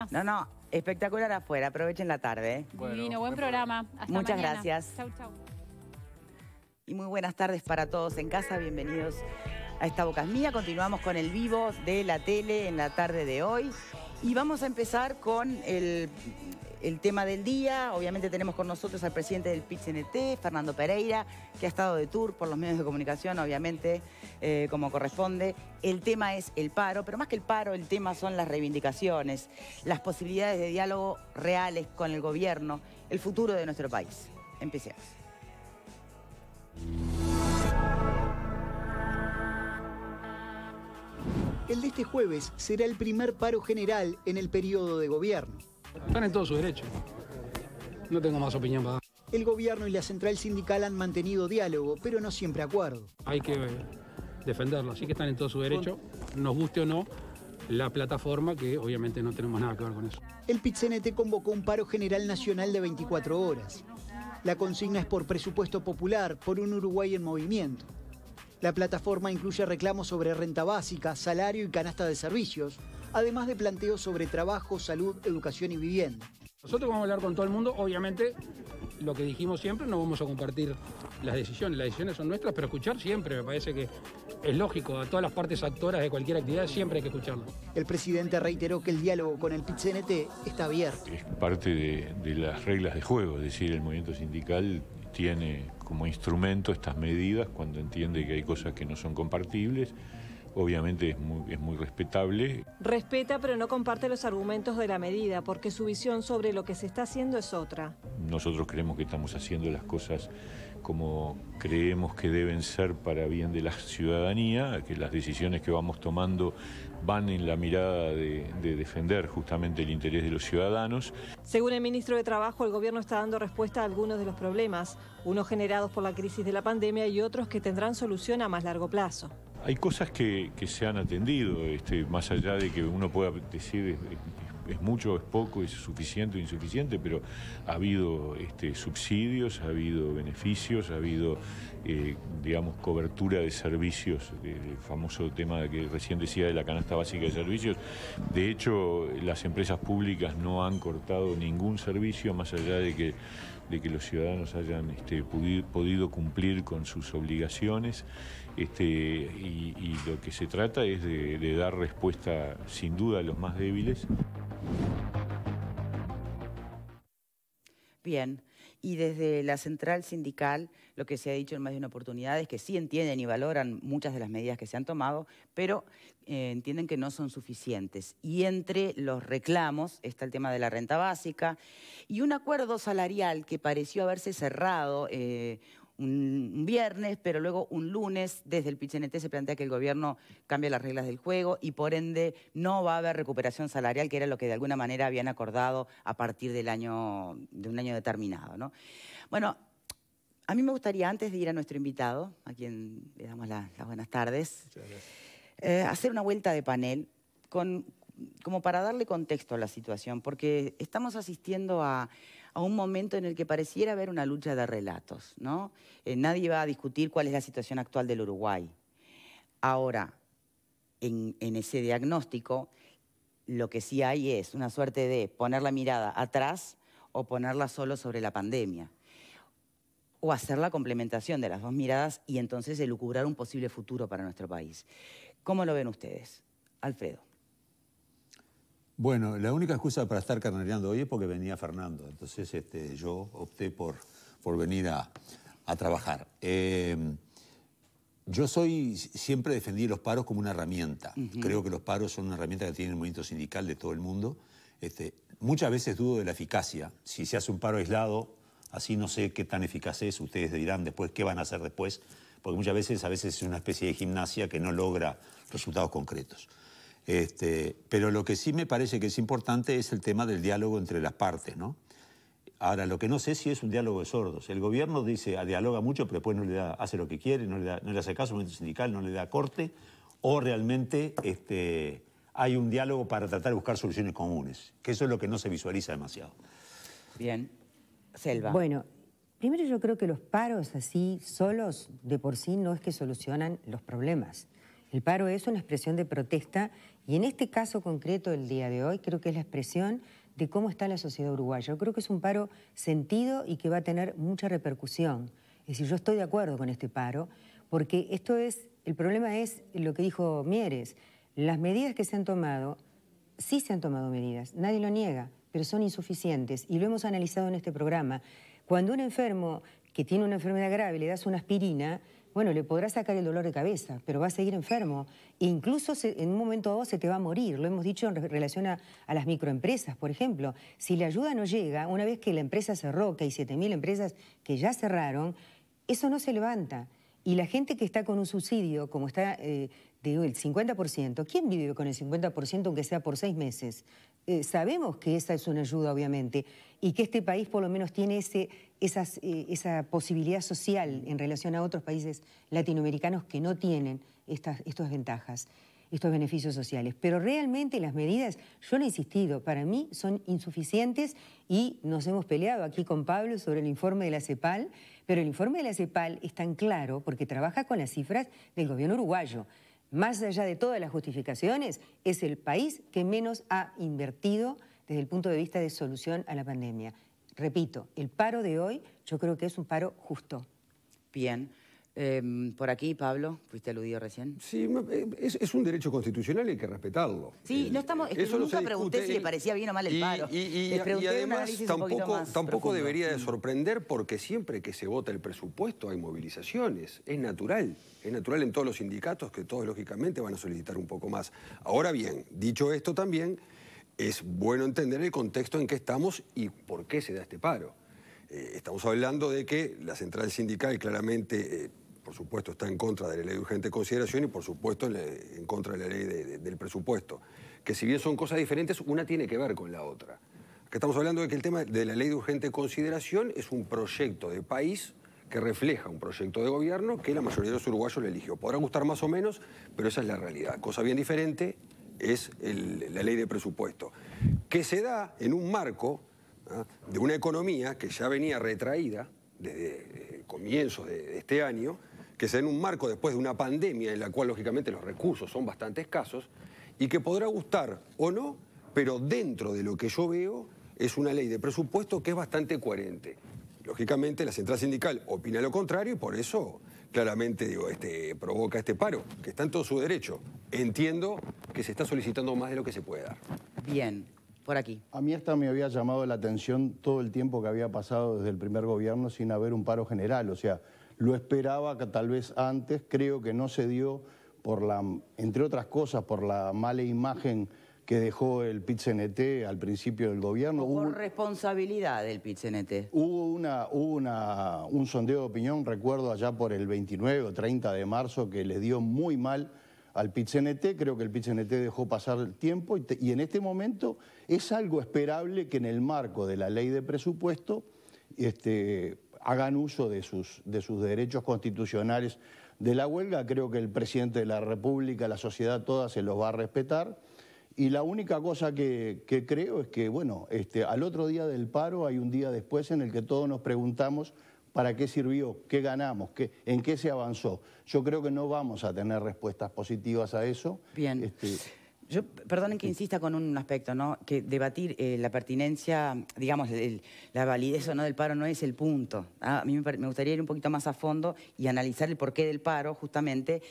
estamos? No, espectacular afuera. Aprovechen la tarde. Divino, buen programa. Hasta Muchas mañana. gracias. Chau, chau. Y muy buenas tardes para todos en casa. Bienvenidos a Esta Boca es Mía. Continuamos con el vivo de la tele en la tarde de hoy. Y vamos a empezar con el tema del día. Obviamente tenemos con nosotros al presidente del PIT-CNT, Fernando Pereira, que ha estado de tour por los medios de comunicación, obviamente, como corresponde. El tema es el paro, pero más que el paro, el tema son las reivindicaciones, las posibilidades de diálogo reales con el gobierno, el futuro de nuestro país. Empecemos. El de este jueves será el primer paro general en el periodo de gobierno. Están en todo su derecho. No tengo más opinión para dar. El gobierno y la central sindical han mantenido diálogo, pero no siempre acuerdo. Hay que defenderlo, así que están en todo su derecho, nos guste o no, la plataforma, que obviamente no tenemos nada que ver con eso. El PIT-CNT convocó un paro general nacional de 24 horas. La consigna es por presupuesto popular, por un Uruguay en movimiento. La plataforma incluye reclamos sobre renta básica, salario y canasta de servicios, además de planteos sobre trabajo, salud, educación y vivienda. Nosotros vamos a hablar con todo el mundo, obviamente, lo que dijimos siempre, no vamos a compartir las decisiones son nuestras, pero escuchar siempre, me parece que es lógico, a todas las partes actoras de cualquier actividad siempre hay que escucharlo. El presidente reiteró que el diálogo con el PIT-CNT está abierto. Es parte de las reglas de juego, es decir, el movimiento sindical tiene como instrumento estas medidas cuando entiende que hay cosas que no son compartibles. Obviamente es muy respetable. Respeta, pero no comparte los argumentos de la medida, porque su visión sobre lo que se está haciendo es otra. Nosotros creemos que estamos haciendo las cosas como creemos que deben ser para bien de la ciudadanía, que las decisiones que vamos tomando van en la mirada de defender justamente el interés de los ciudadanos. Según el ministro de Trabajo, el gobierno está dando respuesta a algunos de los problemas, unos generados por la crisis de la pandemia y otros que tendrán solución a más largo plazo. Hay cosas que se han atendido, más allá de que uno pueda decir es mucho, es poco, es suficiente o insuficiente, pero ha habido subsidios, ha habido beneficios, ha habido, digamos, cobertura de servicios, el famoso tema que recién decía de la canasta básica de servicios. De hecho, las empresas públicas no han cortado ningún servicio, más allá de que los ciudadanos hayan podido cumplir con sus obligaciones. Y lo que se trata es de dar respuesta sin duda a los más débiles. Bien, y desde la central sindical lo que se ha dicho en más de una oportunidad es que sí entienden y valoran muchas de las medidas que se han tomado, pero entienden que no son suficientes. Y entre los reclamos está el tema de la renta básica y un acuerdo salarial que pareció haberse cerrado un viernes, pero luego un lunes desde el PIT-CNT se plantea que el gobierno cambia las reglas del juego y por ende no va a haber recuperación salarial, que era lo que de alguna manera habían acordado a partir de un año determinado, ¿no? Bueno, a mí me gustaría, antes de ir a nuestro invitado, a quien le damos las buenas tardes, hacer una vuelta de panel como para darle contexto a la situación, porque estamos asistiendo a un momento en el que pareciera haber una lucha de relatos, ¿no? Nadie va a discutir cuál es la situación actual del Uruguay. Ahora, en ese diagnóstico, lo que sí hay es una suerte de poner la mirada atrás o ponerla solo sobre la pandemia, o hacer la complementación de las dos miradas y entonces elucubrar un posible futuro para nuestro país. ¿Cómo lo ven ustedes? Alfredo. Bueno, la única excusa para estar carnereando hoy es porque venía Fernando. Entonces yo opté por venir a trabajar. Yo siempre defendí los paros como una herramienta. Creo que los paros son una herramienta que tiene el movimiento sindical de todo el mundo. Muchas veces dudo de la eficacia. Si se hace un paro aislado, así no sé qué tan eficaz es. Ustedes dirán después qué van a hacer después. Porque muchas veces, es una especie de gimnasia que no logra resultados concretos. Pero lo que sí me parece que es importante es el tema del diálogo entre las partes, ¿no? Ahora, lo que no sé si es un diálogo de sordos. El gobierno dialoga mucho, pero después hace lo que quiere, no le hace caso al movimiento sindical, no le da corte, o realmente hay un diálogo para tratar de buscar soluciones comunes, que eso es lo que no se visualiza demasiado. Bien. Selva. Bueno, primero yo creo que los paros así solos de por sí no es que solucionan los problemas. El paro es una expresión de protesta Y en este caso concreto del día de hoy, creo que es la expresión de cómo está la sociedad uruguaya. Yo creo que es un paro sentido y que va a tener mucha repercusión. Es decir, yo estoy de acuerdo con este paro, porque el problema es lo que dijo Mieres. Las medidas que se han tomado, sí se han tomado medidas, nadie lo niega, pero son insuficientes y lo hemos analizado en este programa. Cuando un enfermo que tiene una enfermedad grave le das una aspirina, bueno, le podrá sacar el dolor de cabeza, pero va a seguir enfermo. E incluso en un momento dado se te va a morir. Lo hemos dicho en relación a las microempresas, por ejemplo. Si la ayuda no llega, una vez que la empresa cerró, que hay 7.000 empresas que ya cerraron, eso no se levanta. Y la gente que está con un subsidio, como está el 50%, ¿quién vive con el 50% aunque sea por 6 meses? Sabemos que esa es una ayuda, obviamente, y que este país por lo menos tiene esa posibilidad social en relación a otros países latinoamericanos que no tienen estas ventajas, estos beneficios sociales. Pero realmente las medidas, yo lo he insistido, para mí son insuficientes y nos hemos peleado aquí con Pablo sobre el informe de la CEPAL, pero el informe de la CEPAL es tan claro porque trabaja con las cifras del gobierno uruguayo. Más allá de todas las justificaciones, es el país que menos ha invertido desde el punto de vista de solución a la pandemia. Repito, el paro de hoy yo creo que es un paro justo. Bien. Por aquí, Pablo, fuiste aludido recién. Sí, es un derecho constitucional y hay que respetarlo. Sí, no estamos, es que nunca pregunté si le parecía bien o mal el paro. Y además tampoco debería de sorprender porque siempre que se vota el presupuesto hay movilizaciones. Es natural en todos los sindicatos que todos lógicamente van a solicitar un poco más. Ahora bien, dicho esto también, es bueno entender el contexto en que estamos y por qué se da este paro. Estamos hablando de que la central sindical claramente... por supuesto, está en contra de la ley de urgente consideración y, por supuesto, en contra de la ley del presupuesto. Que si bien son cosas diferentes, una tiene que ver con la otra. Acá estamos hablando de que el tema de la ley de urgente consideración es un proyecto de país que refleja un proyecto de gobierno que la mayoría de los uruguayos le eligió. Podrá gustar más o menos, pero esa es la realidad. Cosa bien diferente es la ley de presupuesto, que se da en un marco de una economía que ya venía retraída desde comienzos de este año, que se da en un marco después de una pandemia en la cual lógicamente los recursos son bastante escasos y que podrá gustar o no, pero dentro de lo que yo veo es una ley de presupuesto que es bastante coherente. Lógicamente la central sindical opina lo contrario y por eso claramente provoca este paro, que está en todo su derecho. Entiendo que se está solicitando más de lo que se puede dar. Bien. Por aquí. A mí esta me había llamado la atención todo el tiempo que había pasado desde el primer gobierno sin haber un paro general. O sea, lo esperaba que tal vez antes, creo que no se dio entre otras cosas, por la mala imagen que dejó el PIT-CNT al principio del gobierno. Por responsabilidad del PIT-CNT. Hubo un sondeo de opinión, recuerdo allá por el 29 o 30 de marzo, que le dio muy mal al PIT-CNT. Creo que el PIT-CNT dejó pasar el tiempo y en este momento es algo esperable que en el marco de la ley de presupuesto hagan uso de sus derechos constitucionales de la huelga. Creo que el presidente de la República, la sociedad toda se los va a respetar. Y la única cosa que creo es que, bueno, al otro día del paro hay un día después en el que todos nos preguntamos ¿para qué sirvió? ¿Qué ganamos? ¿En qué se avanzó? Yo creo que no vamos a tener respuestas positivas a eso. Bien. Perdonen que insista con un aspecto, ¿no? Que debatir la pertinencia, digamos, la validez o no del paro no es el punto. A mí me gustaría ir un poquito más a fondo y analizar el porqué del paro, justamente,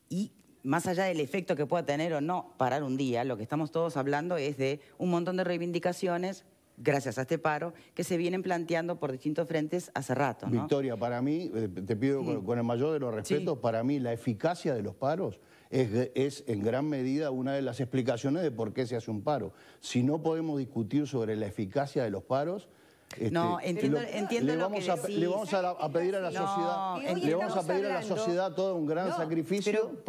y más allá del efecto que pueda tener o no parar un día, lo que estamos todos hablando es de un montón de reivindicaciones gracias a este paro, que se vienen planteando por distintos frentes hace rato, ¿no? Victoria, para mí, te pido con el mayor de los respetos, para mí la eficacia de los paros es en gran medida una de las explicaciones de por qué se hace un paro. Si no podemos discutir sobre la eficacia de los paros, no, entiendo lo que decís. Le vamos a pedir a la sociedad, le vamos a pedir a la sociedad todo un gran sacrificio.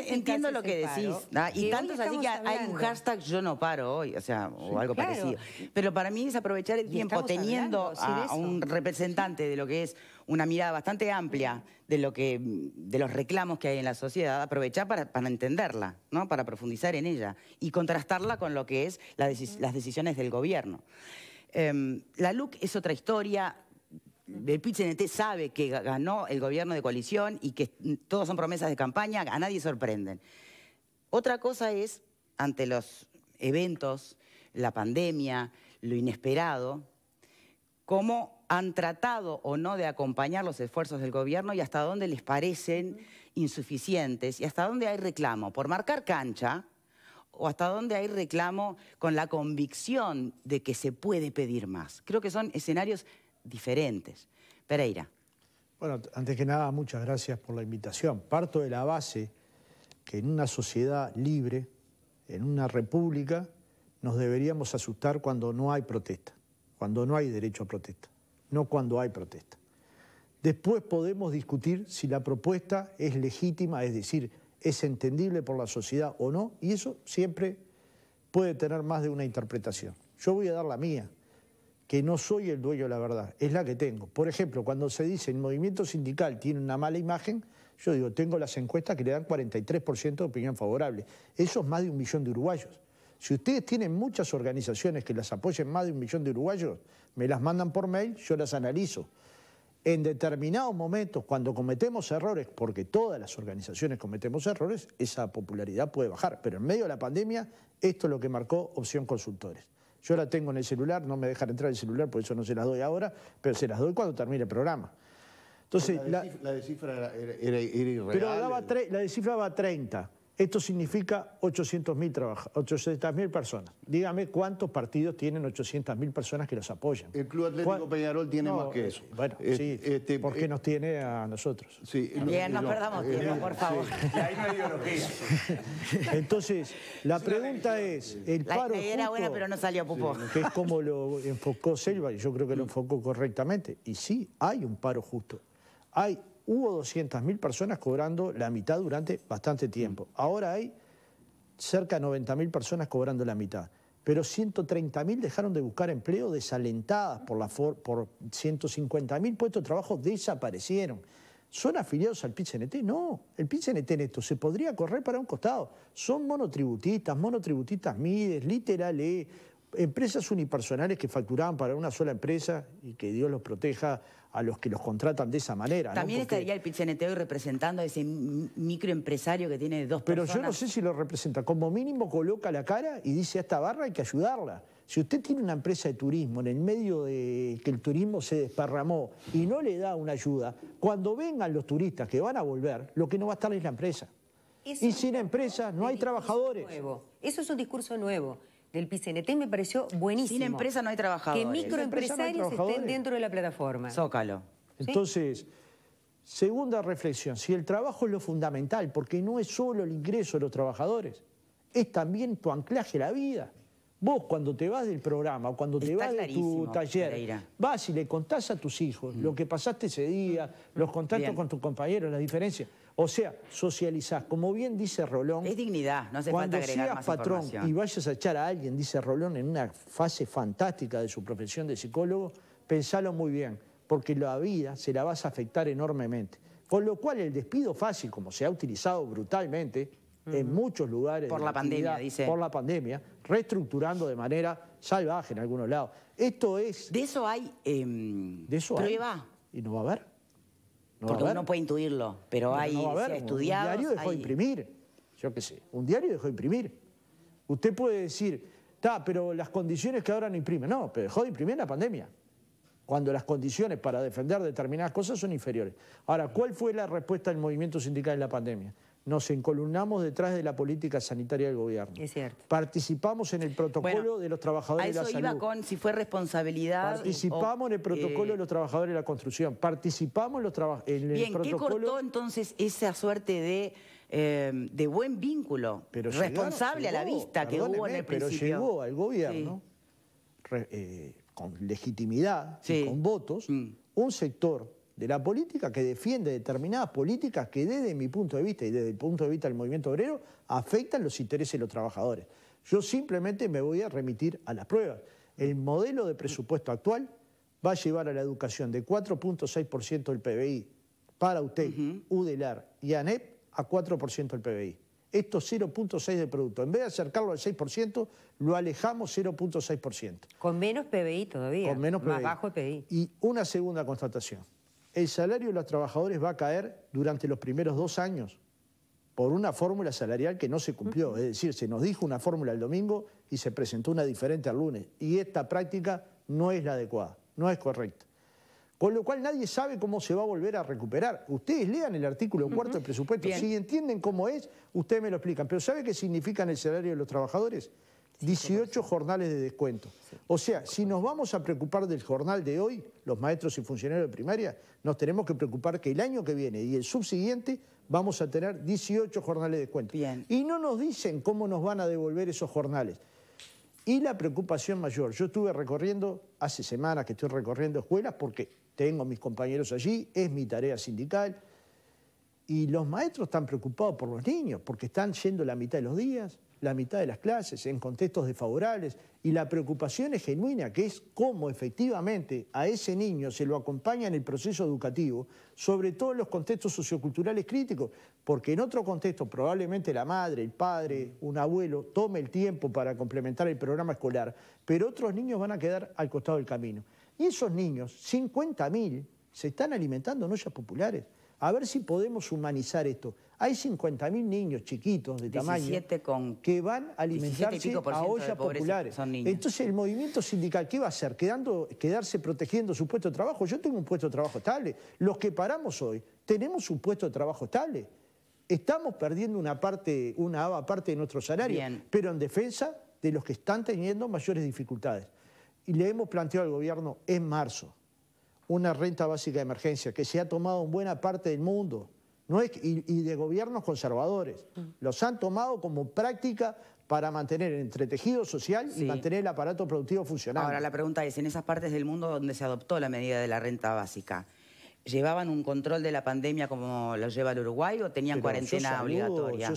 Entiendo lo que decís. Y tanto es así que hay un hashtag yo no paro hoy, o algo parecido. Pero para mí es aprovechar el tiempo teniendo a un representante de lo que es una mirada bastante amplia de los reclamos que hay en la sociedad, aprovechar para entenderla, ¿no? Para profundizar en ella y contrastarla con lo que es las decisiones del gobierno. La LUC es otra historia. El PIT-CNT sabe que ganó el gobierno de coalición y que todos son promesas de campaña, a nadie sorprenden. Otra cosa es ante los eventos, la pandemia, lo inesperado, cómo han tratado o no de acompañar los esfuerzos del gobierno y hasta dónde les parecen insuficientes y hasta dónde hay reclamo por marcar cancha o hasta dónde hay reclamo con la convicción de que se puede pedir más. Creo que son escenarios diferentes. Pereira. Bueno, antes que nada, muchas gracias por la invitación. Parto de la base que en una sociedad libre, en una república, nos deberíamos asustar cuando no hay protesta, cuando no hay derecho a protesta, no cuando hay protesta. Después podemos discutir si la propuesta es legítima, es decir, es entendible por la sociedad o no, y eso siempre puede tener más de una interpretación. Yo voy a dar la mía, que no soy el dueño de la verdad, es la que tengo. Por ejemplo, cuando se dice el movimiento sindical tiene una mala imagen, yo digo, tengo las encuestas que le dan 43% de opinión favorable. Eso es más de 1 millón de uruguayos. Si ustedes tienen muchas organizaciones que las apoyen más de 1 millón de uruguayos, me las mandan por mail, yo las analizo. En determinados momentos, cuando cometemos errores, porque todas las organizaciones cometemos errores, esa popularidad puede bajar. Pero en medio de la pandemia, esto es lo que marcó Opción Consultores. Yo la tengo en el celular, no me dejan entrar el celular, por eso no se las doy ahora, pero se las doy cuando termine el programa. Entonces, la de cifra era irreal. Pero la de cifra daba 30. Esto significa 800.000 personas. Dígame cuántos partidos tienen 800.000 personas que los apoyan. El Club Atlético Peñarol tiene más que eso. Bueno, sí, porque nos tiene a nosotros. Sí, bien, no perdamos tiempo, por favor. Y ahí no hay ideología. Entonces, la pregunta es, el paro La idea era buena, pero no salió pupó. Que es como lo enfocó Selva, y yo creo que lo enfocó correctamente. Y sí, hay un paro justo. Hubo 200.000 personas cobrando la mitad durante bastante tiempo. Ahora hay cerca de 90.000 personas cobrando la mitad. Pero 130.000 dejaron de buscar empleo desalentadas por 150.000 puestos de trabajo desaparecieron. ¿Son afiliados al PIT-CNT? No. El PIT-CNT en esto se podría correr para un costado. Son monotributistas Mides, Literal E, empresas unipersonales que facturaban para una sola empresa y que Dios los proteja a los que los contratan de esa manera. También ¿no? estaría el PIT-CNT hoy representando a ese microempresario que tiene 2 personas. Pero yo no sé si lo representa. Como mínimo coloca la cara y dice a esta barra hay que ayudarla. Si usted tiene una empresa de turismo en el medio de que el turismo se desparramó y no le da una ayuda, cuando vengan los turistas que van a volver, lo que no va a estar es la empresa. Y sin empresa no hay trabajadores. Eso es un discurso nuevo del PIT-CNT y me pareció buenísimo. Sin empresa no hay trabajadores. Que microempresarios estén dentro de la plataforma. Zócalo. Entonces, segunda reflexión, si el trabajo es lo fundamental, porque no es solo el ingreso de los trabajadores, es también tu anclaje a la vida. Vos cuando te vas del programa o cuando te vas de tu taller, Pereira. vas y le contás a tus hijos lo que pasaste ese día, los contactos con tus compañeros, las diferencias. O sea, socializás. Como bien dice Rolón... Es dignidad, no hace falta agregar más cuando seas patrón información. y vayas a echar a alguien, dice Rolón, en una fase fantástica de su profesión de psicólogo, pensalo muy bien, porque la vida se la vas a afectar enormemente. Con lo cual el despido fácil, como se ha utilizado brutalmente en muchos lugares... Por la pandemia, dice. Por la pandemia, reestructurando de manera salvaje en algunos lados. Esto es... ¿De eso hay prueba? Y no va a haber. Porque uno puede intuirlo, pero hay estudiados. Un diario dejó de imprimir, yo qué sé, un diario dejó de imprimir. Usted puede decir, pero las condiciones que ahora no imprimen. No, pero dejó de imprimir en la pandemia, cuando las condiciones para defender determinadas cosas son inferiores. Ahora, ¿cuál fue la respuesta del movimiento sindical en la pandemia? Nos encolumnamos detrás de la política sanitaria del gobierno. Es cierto. Participamos en el protocolo de los trabajadores de la salud. A eso iba con si fue responsabilidad. Participamos en el protocolo de los trabajadores de la construcción. Participamos en el protocolo... ¿Qué cortó entonces esa suerte de buen vínculo responsable a la vista que hubo en el principio? Pero llegó al gobierno con legitimidad y con votos un sector de la política que defiende determinadas políticas que desde mi punto de vista y desde el punto de vista del movimiento obrero afectan los intereses de los trabajadores. Yo simplemente me voy a remitir a las pruebas. El modelo de presupuesto actual va a llevar a la educación de 4.6% del PBI para UTEC, UDELAR y ANEP a 4% del PBI. Esto 0.6% del producto. En vez de acercarlo al 6%, lo alejamos 0.6%. Con menos PBI todavía. Con menos PBI. Más bajo el PBI. Y una segunda constatación. El salario de los trabajadores va a caer durante los primeros 2 años por una fórmula salarial que no se cumplió. Es decir, se nos dijo una fórmula el domingo y se presentó una diferente al lunes. Y esta práctica no es la adecuada, no es correcta. Con lo cual nadie sabe cómo se va a volver a recuperar. Ustedes lean el artículo 4 del presupuesto. Bien. Si entienden cómo es, ustedes me lo explican. Pero ¿sabe qué significa en el salario de los trabajadores? 18 jornales de descuento. O sea, si nos vamos a preocupar del jornal de hoy, los maestros y funcionarios de primaria, nos tenemos que preocupar que el año que viene y el subsiguiente vamos a tener 18 jornales de descuento. Bien. Y no nos dicen cómo nos van a devolver esos jornales. Y la preocupación mayor, yo estuve recorriendo, hace semanas que estoy recorriendo escuelas porque tengo mis compañeros allí, es mi tarea sindical, y los maestros están preocupados por los niños porque están yendo la mitad de los días, la mitad de las clases, en contextos desfavorables, y la preocupación es genuina, que es cómo efectivamente a ese niño se lo acompaña en el proceso educativo, sobre todo en los contextos socioculturales críticos, porque en otro contexto probablemente la madre, el padre, un abuelo tome el tiempo para complementar el programa escolar, pero otros niños van a quedar al costado del camino. Y esos niños, 50.000, se están alimentando en ollas populares. A ver si podemos humanizar esto. Hay 50.000 niños chiquitos de tamaño que van a alimentarse a ollas populares. Entonces el movimiento sindical, ¿qué va a hacer? ¿Quedarse protegiendo su puesto de trabajo? Yo tengo un puesto de trabajo estable. Los que paramos hoy tenemos un puesto de trabajo estable. Estamos perdiendo una parte de nuestro salario, pero en defensa de los que están teniendo mayores dificultades. Y le hemos planteado al gobierno en marzo una renta básica de emergencia que se ha tomado en buena parte del mundo, y de gobiernos conservadores. Los han tomado como práctica para mantener el entretejido social y mantener el aparato productivo funcionando. Ahora la pregunta es, en esas partes del mundo donde se adoptó la medida de la renta básica, ¿llevaban un control de la pandemia como lo lleva el Uruguay o tenían cuarentena obligatoria?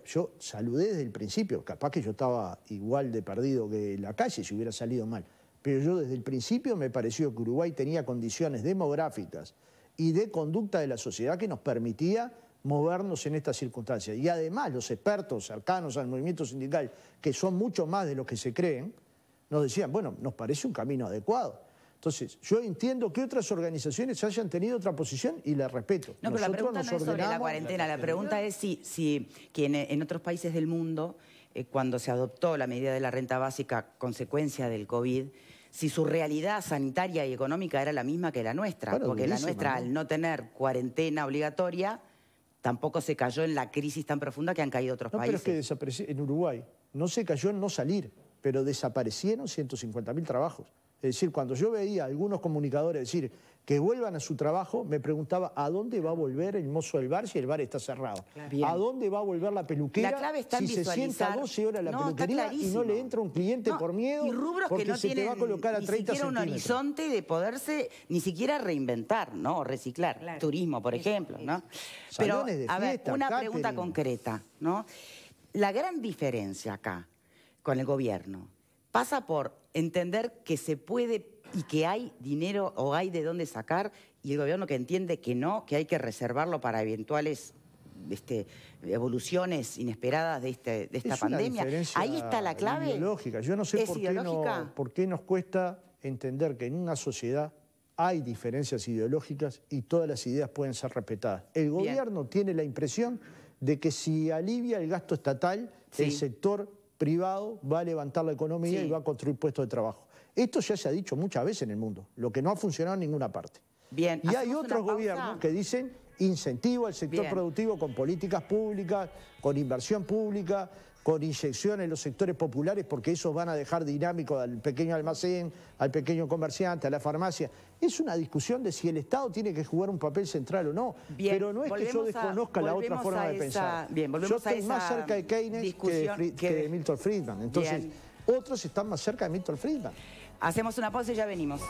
Yo saludé desde el principio, capaz que yo estaba igual de perdido que la calle si hubiera salido mal, pero yo desde el principio me pareció que Uruguay tenía condiciones demográficas y de conducta de la sociedad que nos permitía movernos en estas circunstancias. Y además los expertos cercanos al movimiento sindical, que son mucho más de lo que se creen, nos decían, bueno, nos parece un camino adecuado. Entonces, yo entiendo que otras organizaciones hayan tenido otra posición y la respeto. No, pero la pregunta no es sobre la cuarentena, la pregunta es si en otros países del mundo, cuando se adoptó la medida de la renta básica consecuencia del COVID, si su realidad sanitaria y económica era la misma que la nuestra, claro, porque la nuestra, ¿no? Al no tener cuarentena obligatoria, tampoco se cayó en la crisis tan profunda que han caído otros países. Pero es que desapareció en Uruguay, no se cayó en no salir, pero desaparecieron 150.000 trabajos. Es decir, cuando yo veía a algunos comunicadores decir que vuelvan a su trabajo, me preguntaba ¿a dónde va a volver el mozo del bar si el bar está cerrado? Claro. ¿A dónde va a volver la peluquera la clave está en si se sienta 12 horas la peluquería y no le entra un cliente por miedo? Y rubros porque que no se te va a colocar a 30 ni siquiera un horizonte de poderse ni siquiera reinventar, ¿no? O reciclar. Claro. Turismo, por ejemplo, ¿no? Pero, a ver, una pregunta concreta, ¿no? La gran diferencia acá con el gobierno pasa por entender que se puede y que hay dinero o hay de dónde sacar, y el gobierno que entiende que no, que hay que reservarlo para eventuales evoluciones inesperadas de esta pandemia. Ahí está la clave. Ideológica. Yo no sé por qué nos cuesta entender que en una sociedad hay diferencias ideológicas y todas las ideas pueden ser respetadas. El gobierno tiene la impresión de que si alivia el gasto estatal, el sector privado va a levantar la economía y va a construir puestos de trabajo. Esto ya se ha dicho muchas veces en el mundo, lo que no ha funcionado en ninguna parte. Bien, y hay otros gobiernos que dicen incentivo al sector productivo con políticas públicas, con inversión pública, con inyección en los sectores populares, porque esos van a dejar dinámico al pequeño almacén, al pequeño comerciante, a la farmacia. Es una discusión de si el Estado tiene que jugar un papel central o no. Pero no es que yo desconozca la otra forma de pensar. Yo estoy más cerca de Keynes que de Milton Friedman. Entonces, otros están más cerca de Milton Friedman. Hacemos una pausa y ya venimos.